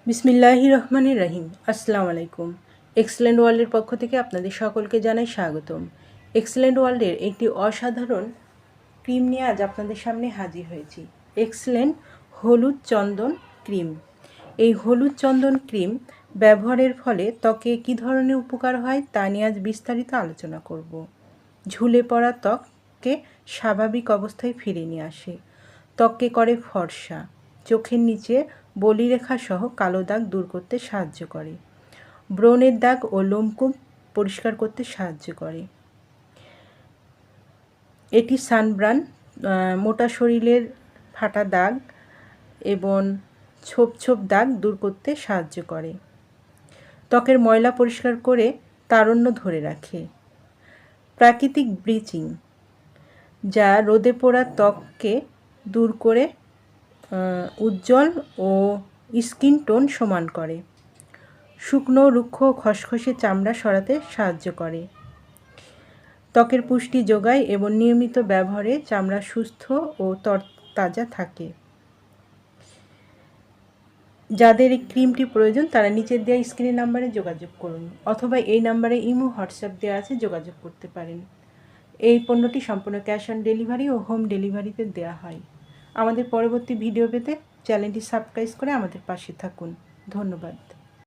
বিসমিল্লাহির রহমানির রহিম। আসসালামু আলাইকুম। এক্সেলেন্ট ওয়ার্ল্ডের পক্ষ থেকে আপনাদের সকলকে জানাই স্বাগতম। এক্সেলেন্ট ওয়ার্ল্ডের একটি অসাধারণ ক্রিম নিয়ে আজ আপনাদের সামনে হাজির হয়েছি। এক্সেলেন্ট হলুদ চন্দন ক্রিম। এই হলুদ চন্দন ক্রিম ব্যবহারের ফলে ত্বকে কী ধরনের উপকার হয় তা নিয়ে আজ বিস্তারিত আলোচনা করব। ঝুলে পড়া ত্বককে স্বাভাবিক অবস্থায় ফিরিয়ে নিয়ে আসে, ত্বককে করে ফর্সা, চোখের নিচে বলিরেখা সহ কালো দাগ দূর করতে সাহায্য করে, ব্রণের দাগ ও লোমকূপ পরিষ্কার করতে সাহায্য করে। এটি সানব্রান, মোটা শরীরের ফাটা দাগ এবং ছোপ ছোপ দাগ দূর করতে সাহায্য করে, ত্বকের ময়লা পরিষ্কার করে তারুণ্য ধরে রাখে। প্রাকৃতিক ব্লিচিং, যা রোদে পোড়া ত্বককে দূর করে উজ্জ্বল ও স্কিন টোন সমান করে, শুকনো রুক্ষ খসখসে চামড়া সরাতে সাহায্য করে, ত্বকের পুষ্টি যোগায় এবং নিয়মিত ব্যবহারে চামড়া সুস্থ ও তরতাজা থাকে। যাদের এই ক্রিমটি প্রয়োজন তারা নিচের দেওয়া স্ক্রিন নাম্বারে যোগাযোগ করুন, অথবা এই নাম্বারে ইমো হোয়াটসঅ্যাপ দেওয়া আছে, যোগাযোগ করতে পারেন। এই পণ্যটি সম্পূর্ণ ক্যাশ অন ডেলিভারি ও হোম ডেলিভারিতে দেওয়া হয়। আমাদের পরবর্তী ভিডিও পেতে চ্যানেলটি সাবস্ক্রাইব করে আমাদের পাশে থাকুন। ধন্যবাদ।